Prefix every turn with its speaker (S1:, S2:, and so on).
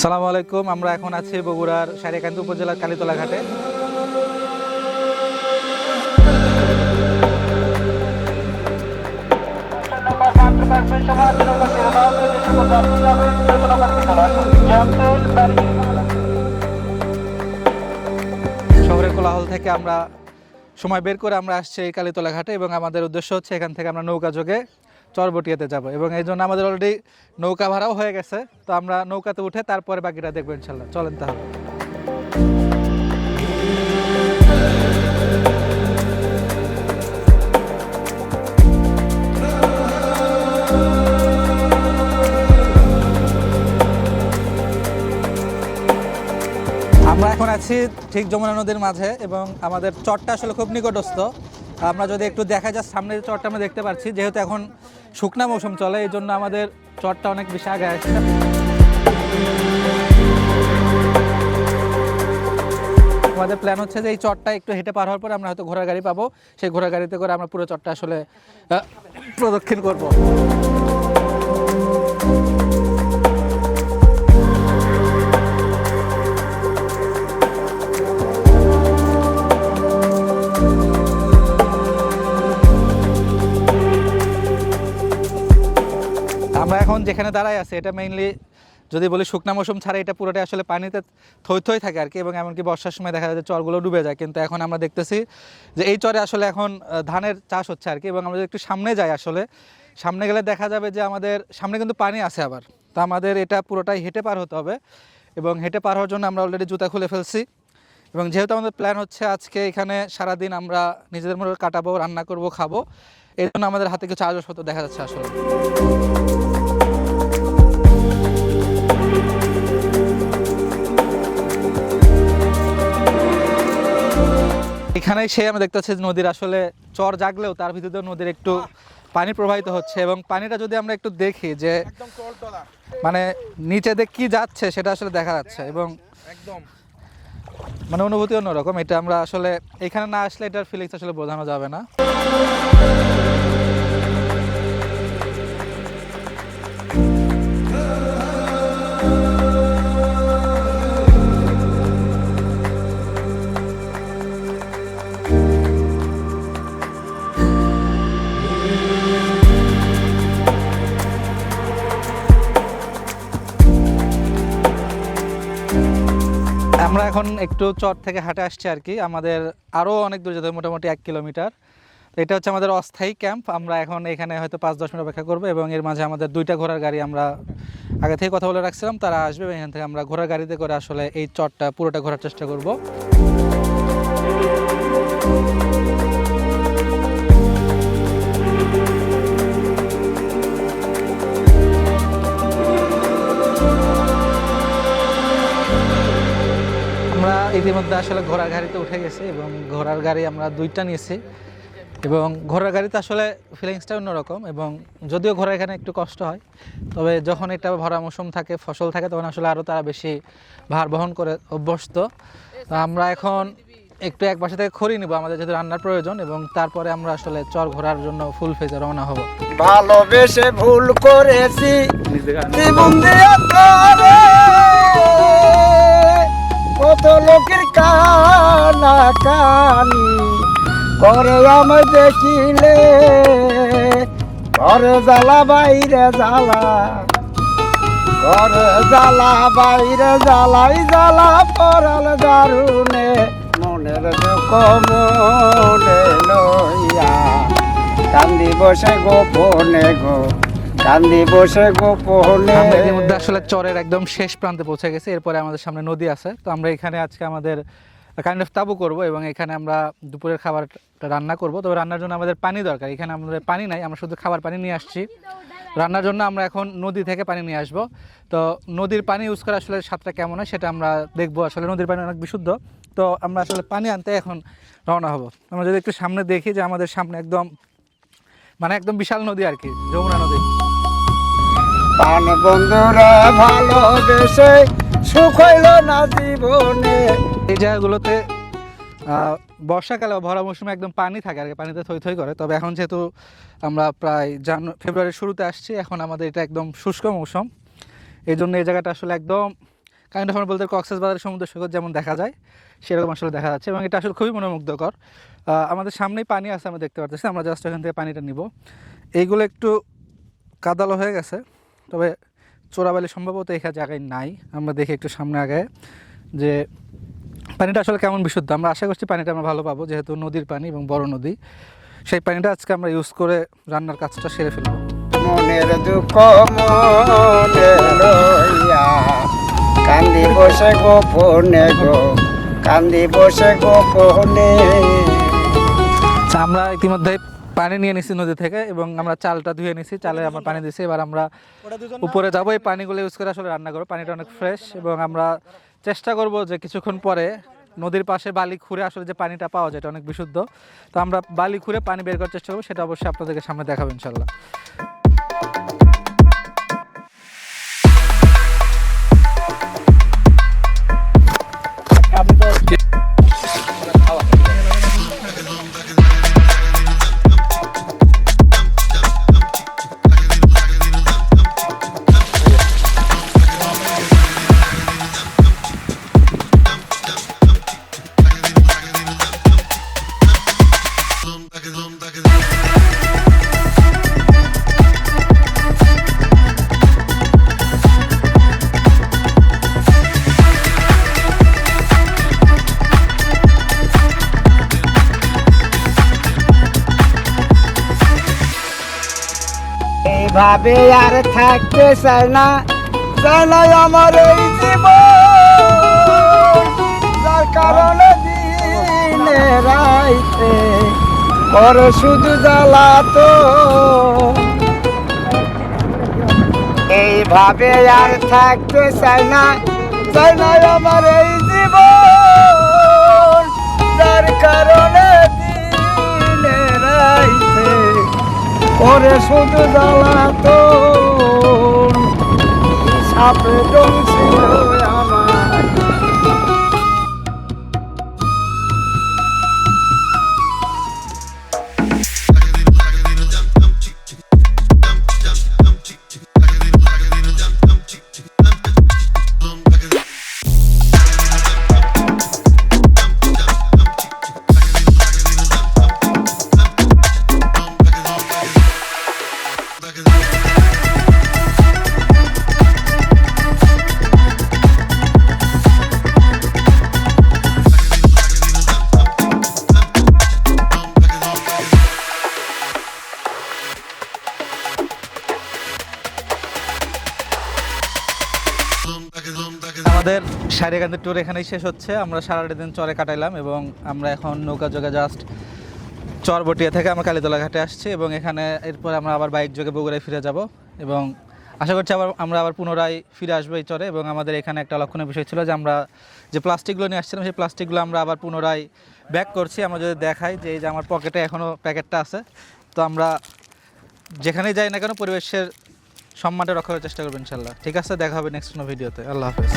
S1: আসসালামু আলাইকুম। আমরা এখন আছি বগুড়ার সারিয়াকান্দি উপজেলার কালীতলা ঘাটে। শহরের কোলাহল থেকে আমরা সময় বের করে আমরা আসছি এই কালীতলা ঘাটে এবং আমাদের উদ্দেশ্য হচ্ছে এখান থেকে আমরা নৌকা যোগে চরবটিয়াতে যাব এবং এই জন্য আমাদের অলরেডি নৌকা ভাড়াও হয়ে গেছে। তো আমরা নৌকাতে উঠে তারপরে বাকিটা দেখবো ইনশাল্লাহ। চলেন তাহলে। আমরা এখন আছি ঠিক যমুনা নদীর মাঝে এবং আমাদের চরটা আসলে খুব নিকটস্থ। আমরা যদি একটু দেখা যায় সামনে যে চরটা আমরা দেখতে পাচ্ছি, যেহেতু এখন শুকনা মৌসুম চলে এই জন্য আমাদের চরটা অনেক বেশি আগে আসছে। আমাদের প্ল্যান হচ্ছে যে এই চরটা একটু হেঁটে পার হওয়ার পরে আমরা হয়তো ঘোড়ার গাড়ি পাবো, সেই ঘোড়ার গাড়িতে করে আমরা পুরো চরটা আসলে প্রদক্ষিণ করবো। আমরা এখন যেখানে দাঁড়াই আছি এটা মেইনলি যদি বলি শুকনা মৌসুম ছাড়া এটা পুরোটাই আসলে পানিতে থই থই থাকে আর কি, এবং এমনকি বর্ষার সময় দেখা যায় যে চরগুলো ডুবে যায়। কিন্তু এখন আমরা দেখতেছি যে এই চরে আসলে এখন ধানের চাষ হচ্ছে আর কি, এবং আমরা যদি একটু সামনে যাই আসলে সামনে গেলে দেখা যাবে যে আমাদের সামনে কিন্তু পানি আছে আবার। তো আমাদের এটা পুরোটাই হেঁটে পার হতে হবে এবং হেঁটে পার হওয়ার জন্য আমরা অলরেডি জুতা খুলে ফেলছি। এবং যেহেতু আমাদের প্ল্যান হচ্ছে আজকে এখানে সারাদিন আমরা নিজেদের মতো কাটাবো, রান্না করব, খাবো, এই জন্য আমাদের হাতে কিছু আসবাবপত্র দেখা যাচ্ছে আসলে। এখানে সে আমরা দেখতে পাচ্ছি নদীর আসলে চর জাগলেও তার ভিতরে নদীর একটু পানি প্রবাহিত হচ্ছে এবং পানিটা যদি আমরা একটু দেখি যে মানে নিচে দিয়ে কি যাচ্ছে সেটা আসলে দেখা যাচ্ছে এবং একদম মানে অনুভূতি অন্যরকম। এটা আমরা আসলে এখানে না আসলে এটার ফিলিংস আসলে বোঝানো যাবে না। আমরা এখন একটু চর থেকে হাঁটে আসছি আর কি, আমাদের আরও অনেক দূর যেতে মোটামুটি 1 কিলোমিটার। তো এটা হচ্ছে আমাদের অস্থায়ী ক্যাম্প। আমরা এখন এখানে হয়তো 5-10 মিনিট অপেক্ষা করবো এবং এর মাঝে আমাদের 2টা ঘোড়ার গাড়ি আমরা আগে থেকে কথা বলে রাখছিলাম, তারা আসবে এবং এখান থেকে আমরা ঘোড়ার গাড়িতে করে আসলে এই চরটা পুরোটা ঘোরার চেষ্টা করব। আমরা ইতিমধ্যে আসলে ঘোড়ার গাড়িতে উঠে গেছি এবং ঘোড়ার গাড়ি আমরা 2টা নিয়েছি এবং ঘোড়ার গাড়িতে আসলে ফিলিংসটা অন্যরকম। এবং যদিও ঘোড়া এখানে একটু কষ্ট হয়, তবে যখন এটা ভরা মৌসুম থাকে, ফসল থাকে, তখন আসলে আরও তারা বেশি ভার বহন করে অভ্যস্ত। তো আমরা এখন একটু এক পাশে থেকে খড়ি নিব আমাদের যেহেতু রান্নার প্রয়োজন, এবং তারপরে আমরা আসলে চর ঘোরার জন্য ফুল ফেজে রওনা হব।
S2: ভালোবেসে ভুল করেছি জীবন দিয়ে তোরে, কত লোকের কানা কানি করে আমায় দেখিলে, ঘরে জ্বালা বাইরে জ্বালা, ঘরে জ্বালা বাইরে জ্বালাই জ্বালা পরাল দারুণে, মনের দুঃখ মনে লইয়া কান্দি বসে গোপনে গো, কান্দি বসে গোপনে।
S1: আমরা এর মধ্যে আসলে চরের একদম শেষ প্রান্তে পৌঁছে গেছি। এরপরে আমাদের সামনে নদী আছে। তো আমরা এখানে আজকে আমাদের কাইন্ড অফ তাবু করব এবং এখানে আমরা দুপুরের খাবারটা রান্না করব। তবে রান্নার জন্য আমাদের পানি দরকার। এখানে আমাদের পানি নাই, আমরা শুধু খাবার পানি নিয়ে আসছি। রান্নার জন্য আমরা এখন নদী থেকে পানি নিয়ে আসব। তো নদীর পানি ইউজ করা আসলে স্বাদটা কেমন হয় সেটা আমরা দেখবো। আসলে নদীর পানি অনেক বিশুদ্ধ। তো আমরা আসলে পানি আনতে এখন রওনা হব। আমরা যদি একটু সামনে দেখি যে আমাদের সামনে একদম মানে একদম বিশাল নদী আর কি, যমুনা নদী।
S2: পান বন্ধুরা ভালোবেসে সুখ হইল না জীবনে।
S1: এই জায়গাগুলোতে বর্ষাকালে ভরা মৌসুমে একদম পানি থাকে আর কি, পানিতে থই থই করে। তবে এখন যেহেতু আমরা প্রায় ফেব্রুয়ারির শুরুতে আসছি, এখন আমাদের এটা একদম শুষ্ক মৌসুম, এই জন্য এই জায়গাটা আসলে একদম কাইন্ড অফ আমরা বলতে কক্সবাজারের সমুদ্র সৈকত যেমন দেখা যায় সেরকম আসলে দেখা যাচ্ছে, এবং এটা আসলে খুবই মনোমুগ্ধকর। আমাদের সামনেই পানি আছে, আমরা দেখতে পাচ্ছি, আমরা জাস্ট এখান থেকে পানিটা নিব। এইগুলো একটু কাদালো হয়ে গেছে, তবে চোরাবালি সম্ভবত এখানে জায়গায় নাই। আমরা দেখি একটু সামনে আগে যে পানিটা আসলে কেমন বিশুদ্ধ। আমরা আশা করছি পানিটা আমরা ভালো পাবো, যেহেতু নদীর পানি এবং বড় নদী। সেই পানিটা আজকে আমরা ইউজ করে রান্নার কাজটা সেরে ফেলবো।
S2: মনের দুঃখ মনে লইয়া কান্দি বসে গোপনে গো, কান্দি বসে গোপনে।
S1: আচ্ছা, আমরা ইতিমধ্যে পানি নিয়ে নিছি নদী থেকে এবং আমরা চালটা ধুয়ে নিছি, চালে আমরা পানি দিছি। এবার আমরা উপরে যাবো, এই পানিগুলো ইউজ করে আসলে রান্না করবো। পানিটা অনেক ফ্রেশ এবং আমরা চেষ্টা করব যে কিছুক্ষণ পরে নদীর পাশে বালি খুঁড়ে আসলে যে পানিটা পাওয়া যায় এটা অনেক বিশুদ্ধ। তো আমরা বালি খুঁড়ে পানি বের করার চেষ্টা করবো, সেটা অবশ্যই আপনাদেরকে সামনে দেখাবো ইনশাল্লাহ।
S2: এইভাবে আর থাকতে চাই না, চাই না আমার এই জীবন, যার কারণে দিনে রাইতে করে শুধু জ্বালাতো। এইভাবে আর থাকতে চাই না, চাই না আমার এই জীবন, যার কারণে দিনে রাইতে করে শুধু জ্বালাতো। সাপে ডংছিল আমার,
S1: আমাদের সারিয়াকান্দি ট্যুর এখানেই শেষ হচ্ছে। আমরা সারাটা দিন চরে কাটাইলাম এবং আমরা এখন নৌকা যোগে জাস্ট চরবটিয়া থেকে আমরা কালীতলা ঘাটে আসছি এবং এখানে এরপর আমরা আবার বাইক যোগে বগুড়ায় ফিরে যাব এবং আশা করছি আমরা আবার পুনরায় ফিরে আসবো এই চরে। এবং আমাদের এখানে একটা লক্ষণীয় বিষয় ছিল যে আমরা যে প্লাস্টিকগুলো নিয়ে আসছিলাম সেই প্লাস্টিকগুলো আমরা আবার পুনরায় ব্যাক করছি। আমরা যদি দেখাই যে এই যে আমার পকেটে এখনও প্যাকেটটা আছে, তো আমরা যেখানেই যাই না কেন পরিবেশের সম্মানটা রক্ষা করার চেষ্টা করবো ইনশাল্লাহ। ঠিক আছে, দেখা হবে নেক্সট কোনো ভিডিওতে। আল্লাহ হাফেজ।